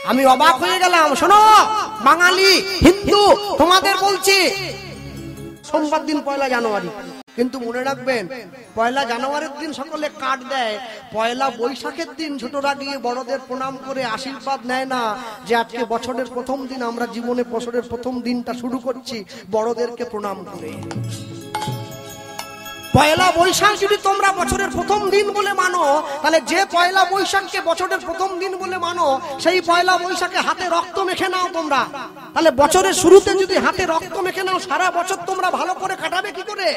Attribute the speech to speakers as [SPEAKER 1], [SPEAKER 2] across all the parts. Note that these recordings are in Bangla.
[SPEAKER 1] আমি অবাক হয়ে গেলাম। শোনো বাঙালি হিন্দু, তোমাদের বলছি সোমবার দিন পয়লা জানুয়ারি, কিন্তু মনে রাখবেন পয়লা জানুয়ারির দিন সকলে কার্ড দেয়, পয়লা বৈশাখের দিন ছোটরা গিয়ে বড়দের প্রণাম করে আশীর্বাদ নেয় না যে আজকে বছরের প্রথম দিন, আমরা জীবনে বছরের প্রথম দিনটা শুরু করছি বড়দেরকে প্রণাম করে। পয়লা বৈশাখ যদি তোমরা বছরের প্রথম দিন বলে মানো, তাহলে যে পয়লা বৈশাখকে বছরের প্রথম দিন বলে মানো, সেই পয়লা বৈশাখে হাতে রক্ত মেখে নাও তোমরা। তাহলে বছরের শুরুতে যদি হাতে রক্ত মেখে নাও, সারা বছর তোমরা ভালো করে কাটাবে কি করে?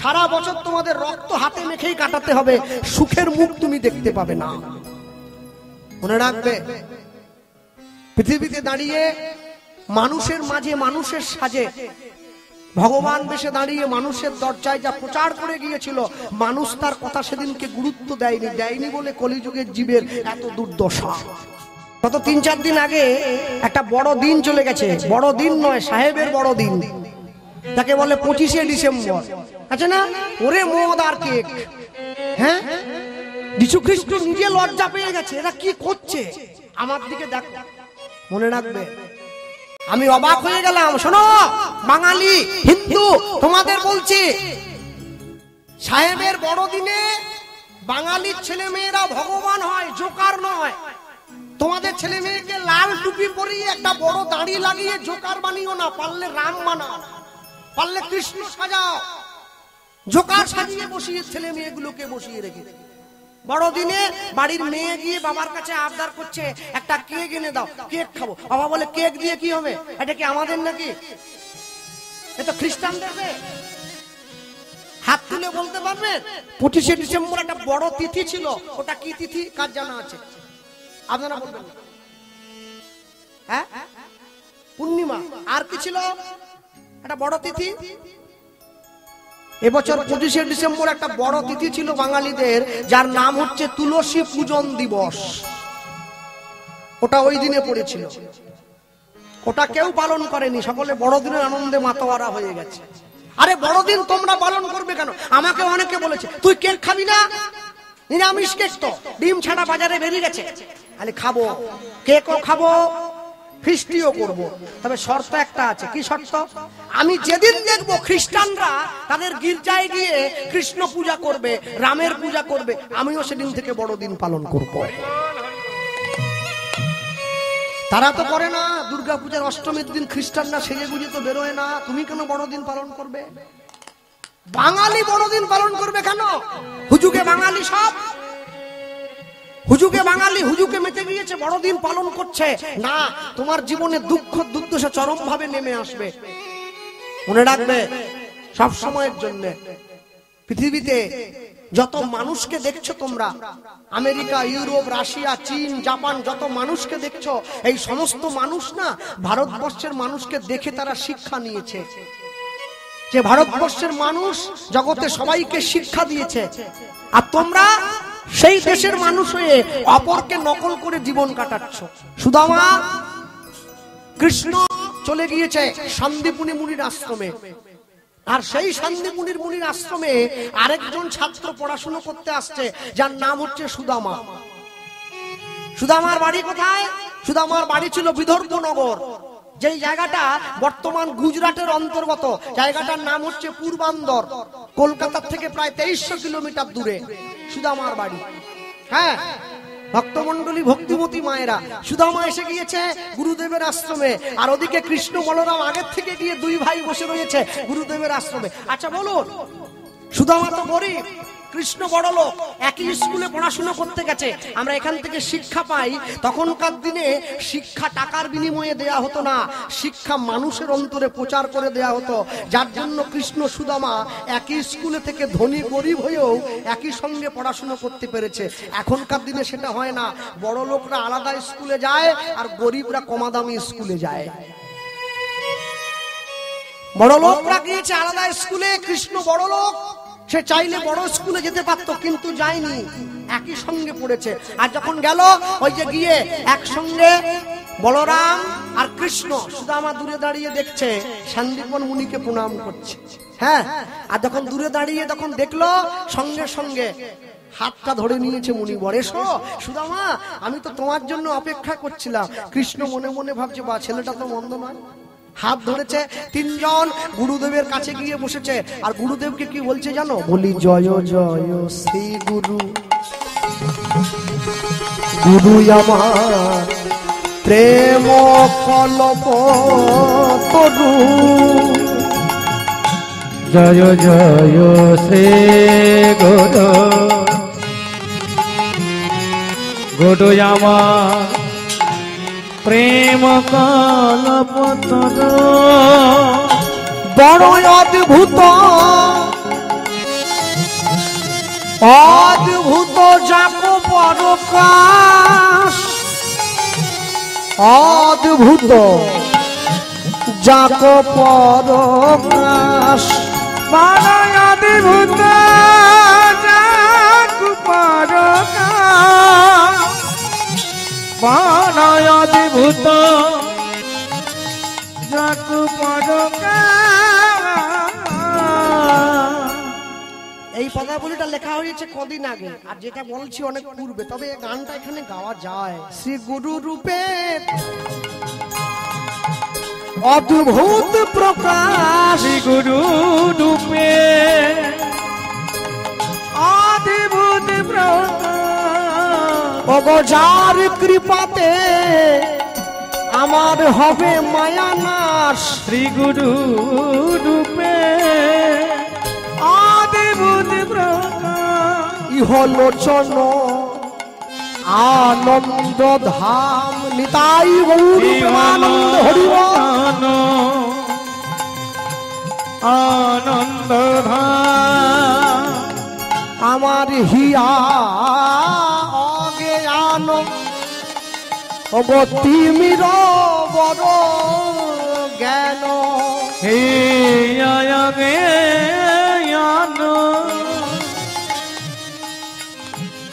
[SPEAKER 1] সারা বছর তোমাদের রক্ত হাতে মেখেই কাটাতে হবে, সুখের মুখ তুমি দেখতে পাবে না। মনে রাখবে, পৃথিবীতে দাঁড়িয়ে মানুষের মাঝে মানুষের সাজে ভগবান বেশে দাঁড়িয়ে মানুষের দরজায় যা প্রচার করে গিয়েছিল, মানুষ তার কথা সেদিনকে গুরুত্ব দেয়নি বলে কলিযুগের জীবের এত দুর্দশা। গত 3-4 দিন আগে একটা বড় দিন চলে গেছে, বড় দিন নয়, সাহেবের বড় দিন, তাকে বলে 25শে ডিসেম্বর। আচ্ছা না, ওরে মদ আর কেক। হ্যাঁ, যীশু খ্রিস্ট নিজে লজ্জা পেয়ে গেছে, এরা কি করছে আমার দিকে দেখো। মনে রাখবে, আমি অবাক হয়ে গেলাম। শোনো বাঙালি হিন্দু, তোমাদের বলছি সাহেবের বড়দিনে বাঙালির ছেলে মেয়েরা ভগবান হয়, জোকার নয়। তোমাদের ছেলে মেয়েকে লাল টুপি পরিয়ে একটা বড় দাড়ি লাগিয়ে জোকার বানিও না, পারলে রাম বানাও, পারলে কৃষ্ণ সাজাও। জোকার সাজিয়ে বসিয়ে ছেলে মেয়েগুলোকে বসিয়ে রেখে বড়দিনে বাড়ির মেয়ে গিয়ে বাবার কাছে আবদার করছে, একটা কেক এনে দাও, কেক খাবো। বাবা বলে কেক দিয়ে কি হবে, এটা কি আমাদের নাকি, এটা খ্রিস্টানদের? হাত তুলে বলতে পারবেন 25শে ডিসেম্বর একটা বড় তিথি ছিল, ওটা কি তিথি কার জানা আছে? আপনারা বলবেন? হ্যাঁ, পূর্ণিমা। আর কি ছিল একটা বড় তিথি? এবছর 25শে ডিসেম্বর একটা বড় তিথি ছিল বাঙালিদের, যার নাম হচ্ছে তুলসী পূজন দিবস। ওটা ওই দিনে পড়েছিল, ওটা কেউ পালন করেনি, সকলে বড়দিনের আনন্দে মাতোয়ারা হয়ে গেছে। আরে বড়দিন তোমরা পালন করবে কেন? আমাকে অনেকে বলেছে, তুই কেক খাবি না? নিরামিষ কেক তো, ডিম ছাড়া বাজারে বেরিয়ে গেছে। আরে খাবো, কেকও খাবো, ফিস্টিও করব, তবে শর্ত একটা আছে। কি শর্ত? আমি যেদিন দেখবো খ্রিস্টানরা তাদের গির্জায় গিয়ে কৃষ্ণ পূজা করবে, রামের পূজা করবে, আমিও সেদিন থেকে বড়দিন পালন করব। তারা তো করে না, দুর্গাপূজার অষ্টমীর দিন খ্রিস্টানরা সেজে গুজে তো বেরোয় না, তুমি কেন বড়দিন পালন করবে? বাঙালি বড়দিন পালন করবে কেন? হুজুগে বাঙালি সব, হুজুগে বাঙালি হুজুগে মেতে গিয়েছে, বড়দিন পালন করছে না। তোমার জীবনে দুঃখ দুর্দশা চরম ভাবে নেমে আসবে। মনে রাখবে, সব সময়ের জন্য পৃথিবীতে যত মানুষকে দেখছো তোমরা, আমেরিকা, ইউরোপ, রাশিয়া, চীন, জাপান, যত মানুষকে দেখছো, এই সমস্ত মানুষ না ভারতবর্ষের মানুষকে দেখে তারা শিক্ষা নিয়েছে। যে ভারতবর্ষের মানুষ জগতে সবাইকে শিক্ষা দিয়েছে, আর তোমরা সেই দেশের মানুষ হয়ে অপরকে নকল করে জীবন কাটাচ্ছ। সুদামা কৃষ্ণ চলে গিয়েছে সন্দীপুনি মুনির আশ্রমে, আর সেই সন্দীপুনির মুনির আশ্রমে আরেকজন ছাত্র পড়াশোনা করতে আসছে, যার নাম হচ্ছে সুদামা। সুদামার বাড়ি কোথায়? সুদামার বাড়ি ছিল বিদর্ভনগর, যেই জায়গাটা বর্তমান গুজরাটের অন্তর্গত। জায়গাটার নাম হচ্ছে পূর্বান্দর, কলকাতা থেকে প্রায় 2300 কিলোমিটার দূরে সুদামার বাড়ি। হ্যাঁ, ভক্তমন্ডলী, ভক্তিমতী মায়েরা, সুদামা এসে গিয়েছে গুরুদেবের আশ্রমে, আর ওদিকে কৃষ্ণ বলরাম আগের থেকে গিয়ে দুই ভাই বসে রয়েছে গুরুদেবের আশ্রমে। আচ্ছা বলুন, সুদামা তো গরিব, কৃষ্ণ বড় লোক, একই স্কুলে পড়াশোনা করতে গেছে। আমরা এখান থেকে শিক্ষা পাই, তখনকার দিনে শিক্ষা টাকার বিনিময়ে দেয়া হতো না, শিক্ষা মানুষের অন্তরে প্রচার করে দেয়া হতো, যার জন্য কৃষ্ণ সুদামা একই স্কুলে থেকে ধনী গরিব হয়েও একই সঙ্গে পড়াশোনা করতে পেরেছে। এখনকার দিনে সেটা হয় না, বড় লোকরা আলাদা স্কুলে যায় আর গরিবরা কমাদামি স্কুলে যায়। বড় লোকরা গিয়েছে আলাদা স্কুলে, কৃষ্ণ বড় লোক, সে চাইলে বড় স্কুলে যেতে পারতো, কিন্তু যায়নি, একই সঙ্গে পড়েছে। আর যখন গেল, ওই যে গিয়ে একসঙ্গে বলরাম আর কৃষ্ণ, সুদামা দূরে দাঁড়িয়ে দেখছে সন্দীপন মুনিকে প্রণাম করছে। হ্যাঁ, আর যখন দূরে দাঁড়িয়ে তখন দেখলো, সঙ্গে সঙ্গে হাতটা ধরে নিয়েছে মুনিবর, এসো সুদামা, আমি তো তোমার জন্য অপেক্ষা করছিলাম। কৃষ্ণ মনে মনে ভাবছে, বা ছেলেটা তো মন্দ নয়। হাত ধরেছে, তিনজন গুরুদেবের কাছে গিয়ে বসেছে। আর গুরুদেবকে কি বলছে জানো? বলি জয় জয় শ্রী গুরু, গুরু আমার প্রেম কল্প তরু।
[SPEAKER 2] জয় জয় শ্রী গুরু, গুরু আমার প্রেম কল্পতরু।
[SPEAKER 1] বড় অদ্ভুত অদ্ভুত যাক পরকাশ, অদ্ভুত যাক পরকাশ,
[SPEAKER 2] বড় অদ্ভুত যাক পরকাশ, বড় অদ্ভুত যাক পরকাশ।
[SPEAKER 1] এই পদাবলীটা লেখা হয়েছে কদিন আগে, আর যেটা বলছি অনেক পূর্বে, তবে এই গানটা এখানে গাওয়া যায়। শ্রী গুরু রূপে অদ্ভুত প্রকাশ,
[SPEAKER 2] শ্রী গুরু রূপে অদ্ভুত প্রকাশ।
[SPEAKER 1] ওগো যার কৃপাতে আমার হবে মায়া নাশ,
[SPEAKER 2] শ্রী গুরু রূপে অদ্ভুত প্রকাশ।
[SPEAKER 1] ইহলোচন আনন্দ ধাম, নিতাই গৌর প্রেমানন্দ হরি বল।
[SPEAKER 2] আনন্দ ধাম
[SPEAKER 1] আমার হিয়া অজ্ঞান ওগো তিমির বড় জ্ঞান,
[SPEAKER 2] হে জ্ঞান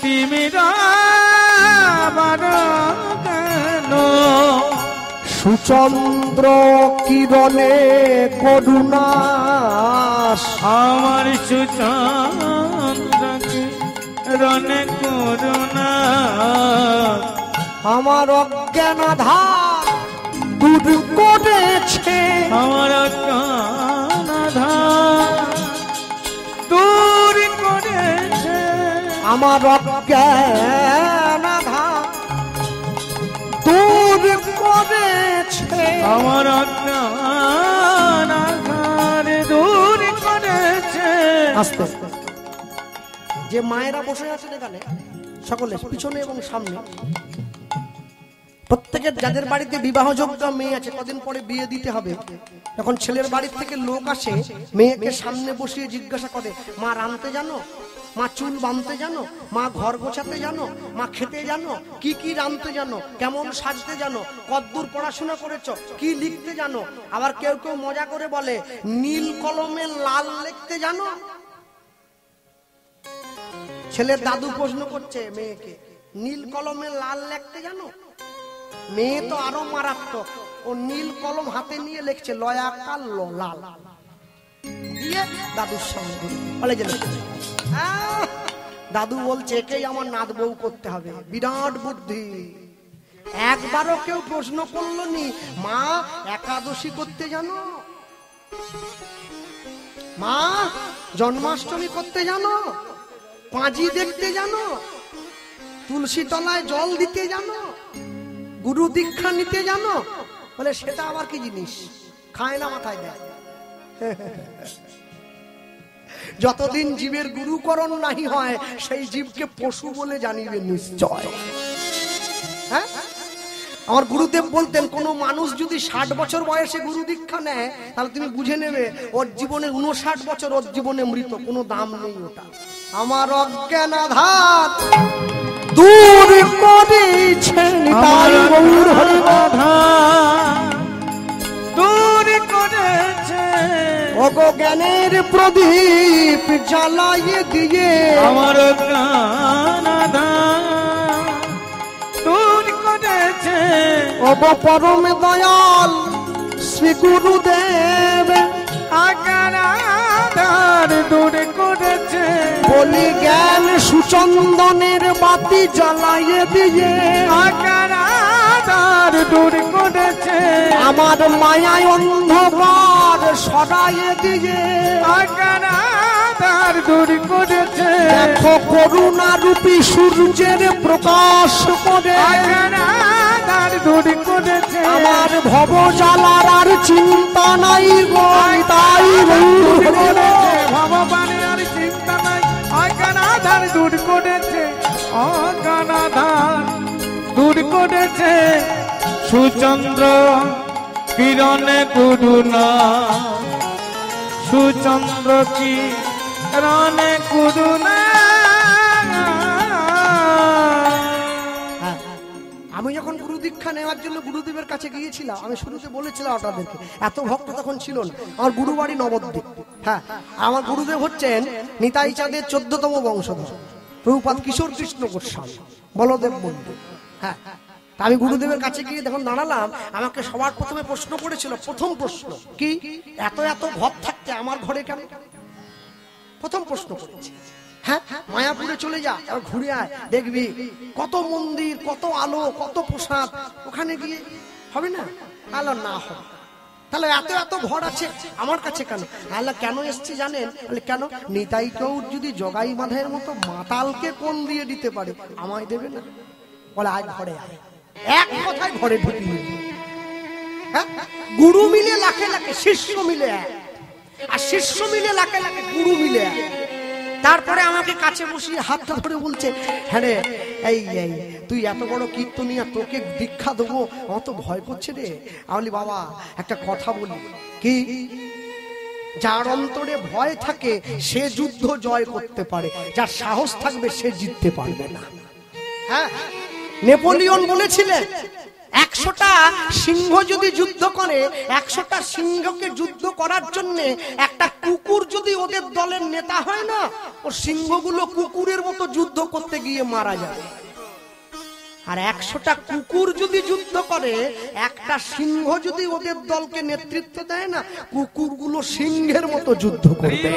[SPEAKER 2] তিমিরা বড় জ্ঞান।
[SPEAKER 1] সুচন্দ্র কিরণে করুণা,
[SPEAKER 2] আমার সুচন্দ্রকে রণে করুণা।
[SPEAKER 1] আমার অজ্ঞান আধার দূর করেছে,
[SPEAKER 2] আমার অজ্ঞান আধার দূর করেছে।
[SPEAKER 1] আমার অজ্ঞান আধার দূর করেছে,
[SPEAKER 2] আমার অজ্ঞান আধার দূর করেছে।
[SPEAKER 1] আস্তে যে মায়েরা বসে আছেন এখানে সকলে পিছনে এবং সামনে, প্রত্যেকের যাদের বাড়িতে বিবাহযোগ্য মেয়ে আছে, কদিন পরে বিয়ে দিতে হবে, যখন ছেলের বাড়ির থেকে লোক আসে, মেয়েকে সামনে বসিয়ে জিজ্ঞাসা করে, মা রাঁধতে জানো, মা চুল বাঁধতে জানো, মা ঘর গোছাতে জানো, মা খেতে জানো, কি কি রাঁধতে জানো, কেমন সাজতে জানো, কতদূর পড়াশোনা করেছো, কি লিখতে জানো। আবার কেউ কেউ মজা করে বলে, নীল কলমে লাল লিখতে জানো। ছেলের দাদু প্রশ্ন করছে মেয়েকে, নীল কলমে লাল লিখতে জানো? মেয়ে তো আরো মারাত্মক, ও নীল কলম হাতে নিয়ে লিখছে লয়াকার লাল দিয়ে দাদুর সামনে বলে যে দাদু বলছে একেই আমার নাত বউ করতে হবে, বিরাট বুদ্ধি। একবারও কেউ প্রশ্ন করলো নি, মা একাদশী করতে জানো, মা জন্মাষ্টমী করতে জানো, পাঁজি দেখতে জানো, তুলসী তলায় জল দিতে জানো, গুরু দীক্ষা নিতে জানো? বলে সেটা আবার কি জিনিস, খায় না মাথায় দেয়। যতদিন জীবের গুরুকরণ নাহি হয় সেই জীবকে পশু বলে জানিবে নিশ্চয়। হ্যাঁ, আমার গুরুদেব বলতেন, কোন মানুষ যদি 60 বছর বয়সে গুরু দীক্ষা নেয়, তাহলে তুমি বুঝে নেবে ওর জীবনে 59 বছর ওর জীবনে মৃত, কোনো দাম নেই ওটা। আমার অজ্ঞান আধার দূর করেছে, নিতাই গৌর হরি বল।
[SPEAKER 2] দূর করেছে
[SPEAKER 1] ওগো জ্ঞানের প্রদীপ জ্বালাইয়ে দিয়ে,
[SPEAKER 2] আমার অজ্ঞান আধার দূর করেছে।
[SPEAKER 1] ওগো পরম দয়াল শ্রী গুরুদেব
[SPEAKER 2] অজ্ঞান আধার দূর করেছে।
[SPEAKER 1] বলি জ্ঞান সুচন্দনের বাতি জ্বালাইয়ে দিয়ে
[SPEAKER 2] অজ্ঞানাধার দূর করেছে,
[SPEAKER 1] আমার মায়ায় অন্ধকার সরাইয়ে দিয়ে
[SPEAKER 2] অজ্ঞানাধার দূর করেছে,
[SPEAKER 1] দেখো করুণা রূপী সূর্যের প্রকাশ করে
[SPEAKER 2] অজ্ঞানাধার দূর করেছে,
[SPEAKER 1] আমার ভব জ্বালার আর চিন্তা নাই গো তাই
[SPEAKER 2] ভগবানের আর চিন্তা নাই, অজ্ঞানাধার দূর করেছে, অজ্ঞানাধার দূর করেছে, সুচন্দ্র কিরণে করুণা, সুচন্দ্র কিরণে করুণা।
[SPEAKER 1] আমি যখন গুরু দীক্ষা নেওয়ার জন্য গুরুদেবের কাছে গিয়েছিলাম, আমি শুরুতে বলেছিলাম আপনাদেরকে, এত ভক্ত তখন ছিল না। আমার গুরু বাড়ি নবদ্বীপ। হ্যাঁ, আমার গুরুদেব হচ্ছেন নিতাই চাঁদের 14তম বংশধর প্রভুপাদ কিশোর কৃষ্ণ গোস্বামী বলদেব মন্দির। হ্যাঁ, আমি গুরুদেবের কাছে গিয়ে যখন দাঁড়ালাম, আমাকে সবার প্রথমে প্রশ্ন করেছিল, প্রথম প্রশ্ন কি, এত এত ঘর থাকতে আমার ঘরে কেন? প্রথম প্রশ্ন করেছে। হ্যাঁ, মায়াপুরে চলে যা, ঘুরে আয়, দেখবি কত মন্দির, কত আলো, কত প্রসাদ, ওখানে গিয়ে হবে না? আলো না হবে, তাহলে এত এত ঘর আছে আমার কাছে কেন? আল্লাহ কেন এসছে জানেন? কেন? নিতাই কেউ যদি জগাই মাধায়ের মতো মাতালকে কোন দিয়ে দিতে পারে, আমায় দেবে না? বলে আয় ঘরে আয়, এক কথায় ঘরে ঢুকি। হ্যাঁ, গুরু মিলে লাখে লাখে, শিষ্য মিলে এক, আর শিষ্য মিলে লাখে লাখে, গুরু মিলে এক। তারপরে আমাকে কাছে বসিয়ে হাতটা ধরে বলছে, হ্যাঁ রে, এই তুই এত বড় কীর্তনিয়া, তোকে দীক্ষা দেবো, আমার তো ভয় করছে রে। আমি বলি, বাবা একটা কথা বলি, কি? যার অন্তরে ভয় থাকে সে যুদ্ধ জয় করতে পারে, যার সাহস থাকবে সে জিততে পারবে না। হ্যাঁ, নেপোলিয়ন বলেছিলেন, 100টা সিংহ যদি যুদ্ধ করে, 100টা সিংহকে যুদ্ধ করার জন্য একটা কুকুর যদি ওদের দলের নেতা হয় না, ও সিংহগুলো কুকুরের মতো যুদ্ধ করতে গিয়ে মারা যাবে। আর 100টা কুকুর যদি যুদ্ধ করে, একটা সিংহ যদি ওদের দলকে নেতৃত্ব দেয় না, কুকুরগুলো সিংহের মতো যুদ্ধ করবে।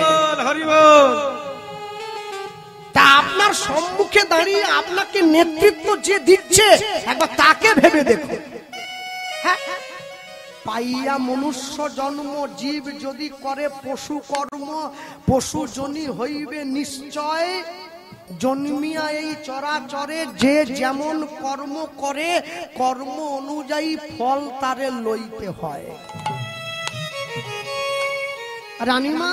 [SPEAKER 1] তা আপনার সম্মুখে দাঁড়িয়ে আপনাকে নেতৃত্ব যে দিচ্ছে, একবার তাকে ভেবে দেখুন। হ্যাঁ, পাইয়া মনুষ্য জন্ম জীব যদি করে পশু কর্ম, পশু জনি হইবে নিশ্চয়। জন্মিয়া এই চরাচরে যে যেমন কর্ম করে, কর্ম অনুযায়ী ফল তারে লইতে হয়। রানীমা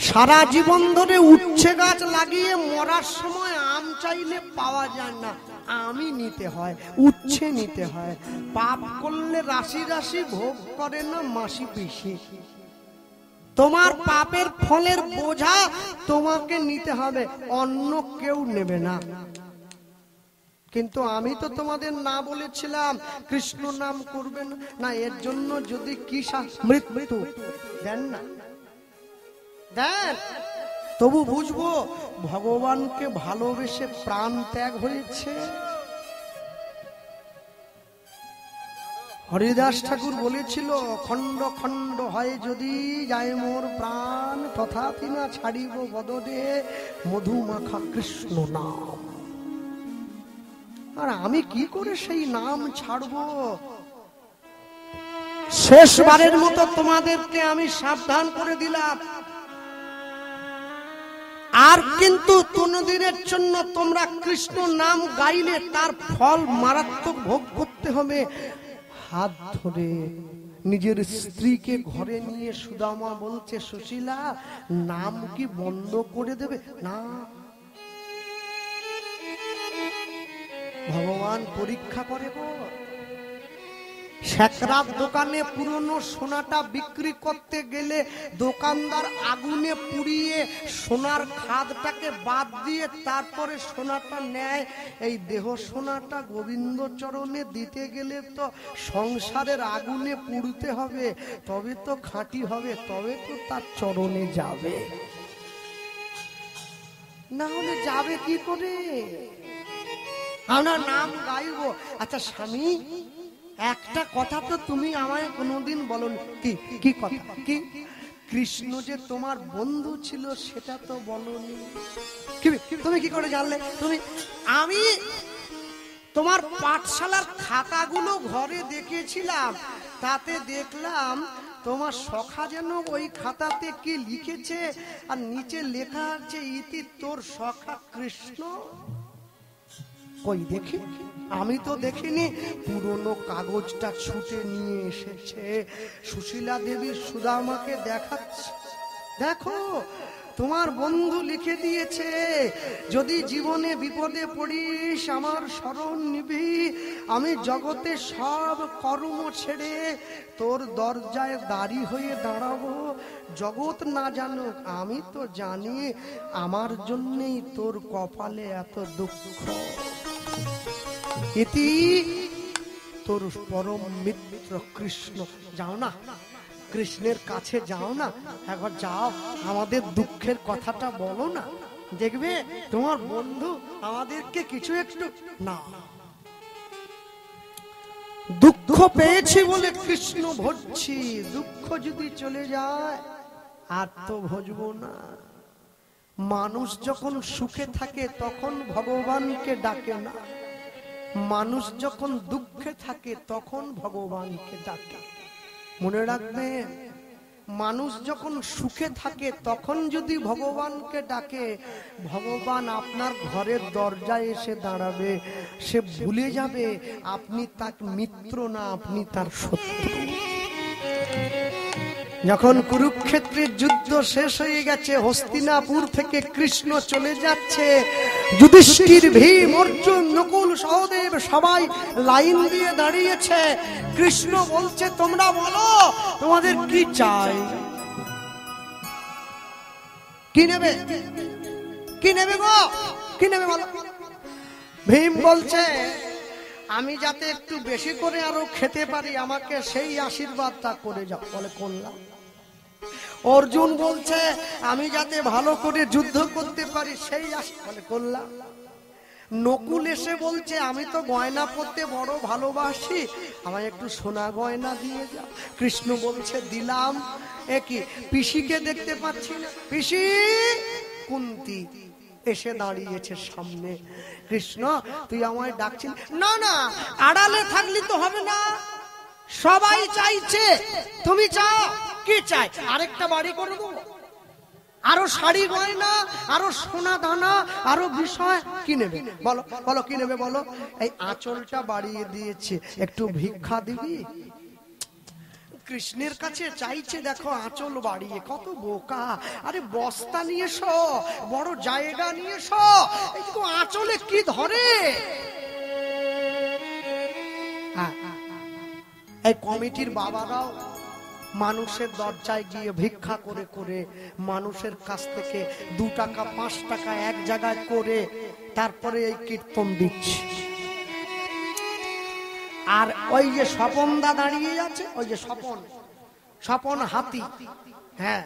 [SPEAKER 1] সারা জীবন ধরে উচ্ছে গাছ লাগিয়ে মরার সময় আম চাইলে পাওয়া যায় না, আমি নিতে হয়, উচ্ছে নিতে হয়। পাপ করলে রাশি রাশি ভোগ করে না মাসি পিসি। তোমার পাপের ফলের বোঝা তোমাকে নিতে হবে, অন্য কেউ নেবে না। কিন্তু আমি তো তোমাদের না বলেছিলাম কৃষ্ণ নাম করবেন না, এর জন্য যদি কি মৃত্যু দেন না দেন, তবু বুঝবো ভগবানকে ভালোবেসে প্রাণ ত্যাগ হয়েছে। হরিদাস ঠাকুর বলেছিল, খণ্ড খণ্ড হয় যদি যায় মোর প্রাণ, তথাপি না ছাড়িব বদনে মধুমাখা কৃষ্ণ নাম। আর আমি কি করে সেই নাম ছাড়বো? শেষবারের মতো তোমাদেরকে আমি সাবধান করে দিলাম, আর কিন্তু কোনদিনের জন্য তোমরা কৃষ্ণ নাম গাইলে তার ফল মারাত্মক ভোগ করতে হবে। হাত ধরে নিজের স্ত্রীকে ঘরে নিয়ে সুদামা বলছে, সুশীলা নাম কি বন্ধ করে দেবে? না, ভগবান পরীক্ষা করে গো। শেখরার দোকানে পুরনো সোনাটা বিক্রি করতে গেলে দোকানদার আগুনে পুড়িয়ে সোনার খাদটাকে বাদ দিয়ে তারপরে সোনাটা নেয়। এই দেহ সোনাটা গোবিন্দ চরণে দিতে গেলে তো সংসারের আগুনে পুড়তে হবে, তবে তো খাঁটি হবে, তবে তো তার চরণে যাবে, না হলে যাবে কি করে? আমরা নাম গাইবো। আচ্ছা স্বামী, একটা কথা তো তুমি আমায় কোনোদিন বলনি। কি কথা? কি কৃষ্ণ যে তোমার বন্ধু ছিল সেটা তো বলনি। তুমি কি করে জানলে? আমি তোমার পাঠশালার খাতাগুলো ঘরে দেখেছিলাম, তাতে দেখলাম তোমার সখা যেন ওই খাতাতে কি লিখেছে, আর নিচে লেখা আছে ইতি তোর সখা কৃষ্ণ। কই দেখি, আমি তো দেখিনি। পুরনো কাগজটা ছুটে নিয়ে এসেছে সুশীলা দেবী, সুদামাকে দেখাচ্ছে, দেখো তোমার বন্ধু লিখে দিয়েছে, যদি জীবনে বিপদে পড়িস আমার শরণ নিবি, আমি জগতে সব কর্ম ছেড়ে তোর দরজায় দাঁড়ি হয়ে দাঁড়াবো। জগৎ না জানুক, আমি তো জানি আমার জন্যেই তোর কপালে এত দুঃখ। এটি তোর পরম মিত্র কৃষ্ণ। যাও না, কৃষ্ণের কাছে যাও না, একবার যাও, আমাদের দুঃখের কথাটা বলো না, দেখবে তোমার বন্ধু আমাদেরকে কিছু একটু না। দুঃখ পেয়েছি বলে কৃষ্ণ ভজছি, দুঃখ যদি চলে যায় আর তো ভজবো না। মানুষ যখন সুখে থাকে তখন ভগবানকে ডাকে না, মানুষ যখন দুঃখে থাকে তখন ভগবানকে ডাকে। মনে রাখবেন, মানুষ যখন সুখে থাকে তখন যদি ভগবানকে ডাকে, ভগবান আপনার ঘরের দরজায় এসে দাঁড়াবে, সে ভুলে যাবে আপনি তার মিত্র না, আপনি তার শত্রু। যখন কুরুক্ষেত্রের যুদ্ধ শেষ হয়ে গেছে, হস্তিনাপুর থেকে কৃষ্ণ চলে যাচ্ছে, যুধিষ্ঠির, ভীম, অর্জুন, নকুল, সহদেব সবাই লাইন দিয়ে দাঁড়িয়েছে। কৃষ্ণ বলছে তোমরা বলো তোমাদের কি চাই, কি নেবে, কি নেবে গো, কি নেবে বলো। ভীম বলছে আমি যাতে একটু বেশি করে আরো খেতে পারি, আমাকে সেই আশীর্বাদটা করে যাও। বলে করলাম। অর্জুন বলছে আমি যাতে ভালো করে যুদ্ধ করতে পারি, সেই বলে করলাম। নকুল এসে বলছে আমি তো গয়না পরতে বড় ভালোবাসি, আমায় একটু সোনা গয়না দিয়ে যাও। কৃষ্ণ বলছে দিলাম। একই পিসিকে দেখতে পাচ্ছি না, পিসি। কুন্তি এসে দাঁড়িয়েছে সামনে। কৃষ্ণ তুই আমায় ডাকছিস? না না, আড়ালে থাকলি তো হবে না, সবাই চাইছে, তুমি চাও। কি চাই? আরেকটা বাড়ি করে দেবো, আরো শাড়ি গয়না, আরো সোনা দানা, আরো বিষয়। কি নেবে বলো, বলো কি নেবে বলো। এই আঁচলটা বাড়িয়ে দিয়েছে, একটু ভিক্ষা দিবি। কৃষ্ণের কাছে চাইছে, দেখো আঁচল বাড়িয়ে, কত বোকা। আরে বস্তা নিয়ে এসো, বড় জায়গা নিয়ে এসো, একটু আঁচলে কি ধরে। এই কমিটির বাবারাও মানুষের দরজায় গিয়ে ভিক্ষা করে করে মানুষের কাছ থেকে 2 টাকা 5 টাকা এক জায়গায় করে তারপরে এই কীর্তন দিচ্ছে। আর ওই যে স্বপনদা দাঁড়িয়ে আছে, ওই যে স্বপন হাতি, হ্যাঁ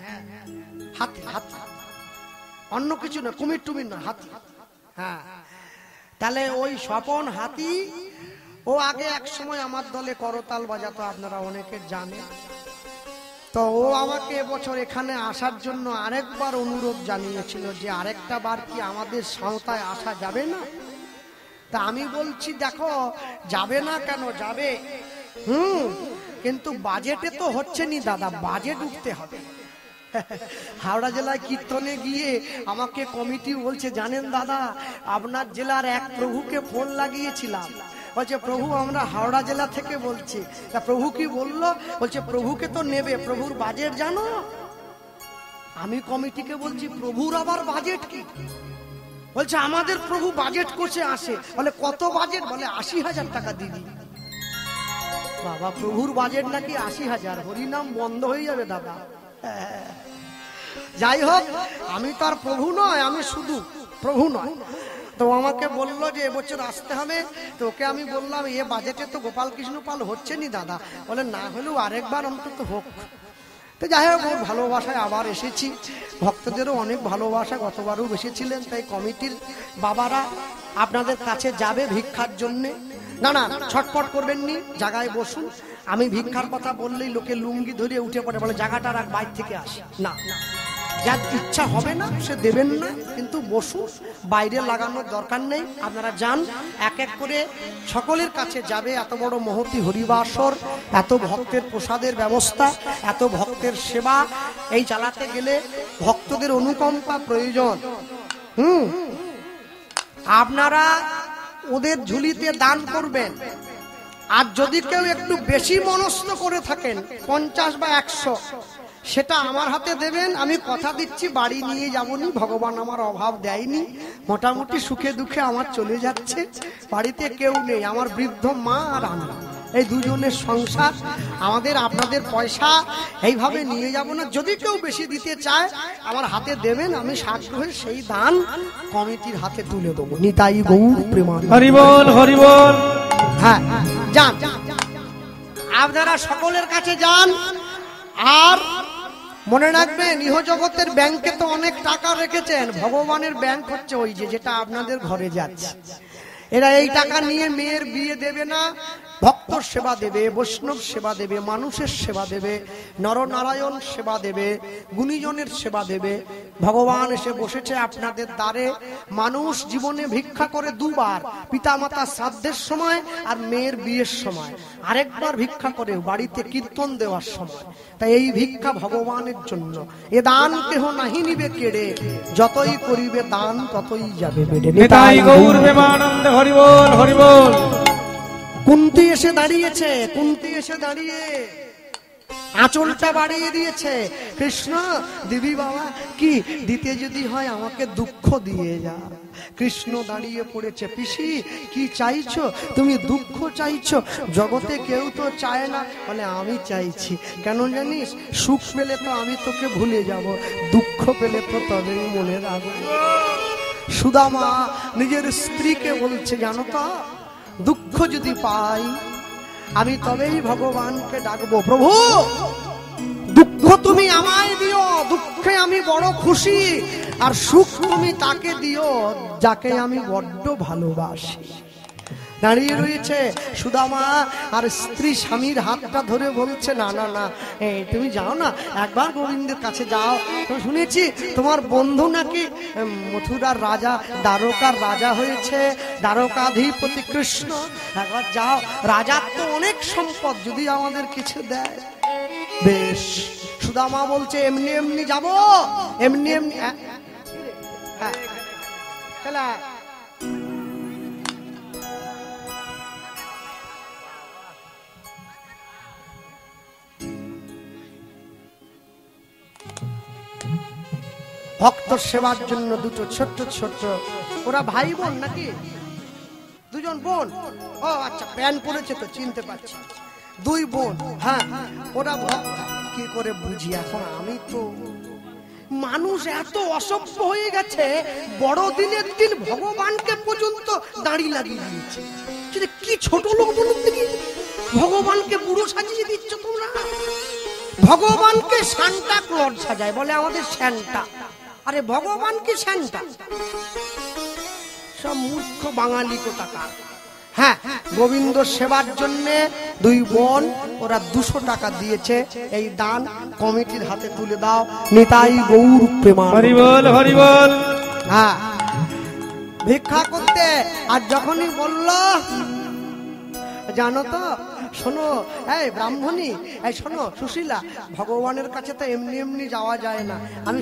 [SPEAKER 1] হাতি, হাতি, অন্য কিছু না, কুমির টুমির না, হাতি। হ্যাঁ, তাহলে ওই স্বপন হাতি, ও আগে এক সময় আমার দলে করতাল বাজাতো, আপনারা অনেকে জানেন। তো ও আমাকে এবছর এখানে আসার জন্য আরেকবার অনুরোধ জানিয়েছিল যে আরেকটা বার কি আমাদের সংস্থায় আসা যাবে না। তা আমি বলছি দেখো, যাবে না কেন, যাবে। কিন্তু বাজেটে তো হচ্ছে নি দাদা, বাজেট উঠতে হবে। হাওড়া জেলায় কীর্তনে গিয়ে আমাকে কমিটি বলছে জানেন দাদা, আপনার জেলার এক প্রভুকে ফোন লাগিয়েছিলাম, বলছে প্রভু আমরা হাওড়া জেলা থেকে বলছি। তা প্রভু কি বললো? বলছে প্রভুকে তো নেবে, প্রভুর বাজেট জানো? আমি কমিটিকে বলছি প্রভুর আবার বাজেট কি? বলছে আমাদের প্রভু বাজেট করছে আসে। বলে কত বাজেট? বলে 80,000 টাকা দিবি। বাবা, প্রভুর বাজেট নাকি 80,000? হরিনাম বন্ধ হয়ে যাবে দাদা। যাই হোক, আমি তো আর প্রভু নয়, আমি শুধু প্রভু নয়। তো আমাকে বললো যে এবছর আসতে হবে। তো ওকে আমি বললাম এ বাজেটে তো গোপাল কৃষ্ণ পাল হচ্ছে নি দাদা। বলে না হলেও আরেকবার অন্তত হোক। তো যাই হোক, ওর ভালোবাসায় আবার এসেছি, ভক্তদেরও অনেক ভালোবাসা, গতবারও এসেছিলেন। তাই কমিটির বাবারা আপনাদের কাছে যাবে ভিক্ষার জন্যে। না না, ছটফট করবেন নি, জায়গায় বসুন। আমি ভিক্ষার কথা বললেই লোকে লুঙ্গি ধরে উঠে পড়ে, বলে জায়গাটা রাখ, বাইর থেকে আসে। না, যার ইচ্ছা হবে না সে দেবেন না, কিন্তু বসুন, বাইরে লাগানোর দরকার নেই। আপনারা যান, এক এক করে সকলের কাছে যাবে। এত বড় মহতি হরিবাসর, এত ভক্তের প্রসাদের ব্যবস্থা, এত ভক্তের সেবা, এই চালাতে গেলে ভক্তদের অনুকম্পা প্রয়োজন। আপনারা ওদের ঝুলিতে দান করবেন। আর যদি কেউ একটু বেশি মনস্থ করে থাকেন, 50 বা 100, সেটা আমার হাতে দেবেন। আমি কথা দিচ্ছি বাড়ি নিয়ে যাবনি, ভগবান আমার অভাব দেয়নি, মোটামুটি সুখে দুঃখে আমার চলে যাচ্ছে। বাড়িতে কেউ নেই, আমার বৃদ্ধ মা আর আমি, এই দুজনের সংসার। আমাদের আপনাদের পয়সা এইভাবে নিয়ে যাব না। যদি কেউ বেশি দিতে চায় আমার হাতে দেবেন, আমি সাগ্রহে সেই দান কমিটির হাতে তুলে দেবো। নিতাই গৌর প্রেমানন্দ।
[SPEAKER 2] হরি বল, হরি বল।
[SPEAKER 1] হ্যাঁ, যান, আপনারা সকলের কাছে যান। আর মনে রাখবেন, ইহ জগতের ব্যাংকে তো অনেক টাকা রেখেছেন, ভগবানের ব্যাংক হচ্ছে ওই যেটা আপনাদের ঘরে যাচ্ছে। এরা এই টাকা নিয়ে মেয়ের বিয়ে দেবে না, ভক্তর সেবা দেবে, বৈষ্ণব সেবা দেবে, মানুষের সেবা দেবে, নরনারায়ণ সেবা দেবে, গুণীজনের সেবা দেবে। ভগবান এসে বসেছে আপনাদের দ্বারে। মানুষ জীবনে ভিক্ষা করে দুবার, পিতামাতা শ্রাদ্ধের সময় আর মেয়ের বিয়ের সময়। আরেকবার ভিক্ষা করে বাড়িতে কীর্তন দেওয়ার সময়। তাই এই ভিক্ষা ভগবানের জন্য। এ দান কেহ নাহি নিবে কেড়ে, যতই করিবে দান ততই যাবে বেড়ে।
[SPEAKER 2] নিতাই গৌর প্রেমানন্দ। হরি বল, হরি বল।
[SPEAKER 1] কুন্তি এসে দাঁড়িয়েছে, কুন্তি এসে দাঁড়িয়ে আঁচলটা বাড়িয়ে দিয়েছে। কৃষ্ণ দিবি বাবা, কি দিতে যদি হয় আমাকে দুঃখ দিয়ে যা। কৃষ্ণ দাঁড়িয়ে পড়েছে, পিসি কি চাইছো তুমি? দুঃখ চাইছো? জগতে কেউ তো চায় না। বলে আমি চাইছি, কেন জানিস? সুখ পেলে তো আমি তোকে ভুলে যাব, দুঃখ পেলে তো তবেই মনে রাখবো। সুদামা নিজের স্ত্রীকে বলছে, জানো তো, দুঃখ যদি পাই আমি তবেই ভগবানকে ডাকবো। প্রভু, দুঃখ তুমি আমায় দিও, দুঃখে আমি বড় খুশি। আর সুখ তুমি তাকে দিও যাকে আমি বড্ড ভালোবাসি। দাঁড়িয়ে রয়েছে সুদামা, আর স্ত্রী স্বামীর হাতটা ধরে বলছে, না না না, তুমি যাও না, একবার গোবিন্দের কাছে যাও। শুনেছি তোমার বন্ধু নাকি মথুরার রাজা, দ্বারকার রাজা হয়েছে, দ্বারকাধিপতি কৃষ্ণ। একবার যাও, রাজার তো অনেক সম্পদ, যদি আমাদের কিছু দেয়। বেশ, সুদামা বলছে, এমনি এমনি যাব, এমনি এমনি। হ্যাঁ, চলা। ভক্ত সেবার জন্য দুটো ছোট্ট ছোট্ট, ওরা ভাই বোন নাকি? দুজন বোন। ও আচ্ছা, প্যান পরেছে তো চিনতে পারছি, দুই বোন। হ্যাঁ, ওরা কি করে বুঝি এখন? আমি তো, মানুষ এত অসভ্য হয়ে গেছে, বড়দিনের দিন ভগবানকে পর্যন্ত দাড়ি লাগিয়ে দিয়েছে। কি ছোট লোক বলুন দেখি, ভগবানকে বুড়ো সাজিয়ে দিচ্ছ তোমরা। ভগবানকে সান্টা ক্লজ সাজায়, বলে আমাদের স্যান্টা। আরে ভগবান কি স্যান্টা? সব মূর্খ বাঙালি কোথাকার। হ্যাঁ, গোবিন্দ সেবার জন্য দুই বোন, ওরা 200 টাকা দিয়েছে। এই দান কমিটির হাতে তুলে দাও। নিতাই গৌর প্রেমানন্দ।
[SPEAKER 2] হরি বল, হরি বল।
[SPEAKER 1] হ্যাঁ, ভিক্ষা করতে। আর যখনই বলল, জানো তো, শোনো এই ব্রাহ্মণী, এই শোনো সুশীলা, ভগবানের কাছে তো এমনি এমনি যাওয়া যায় না। আমি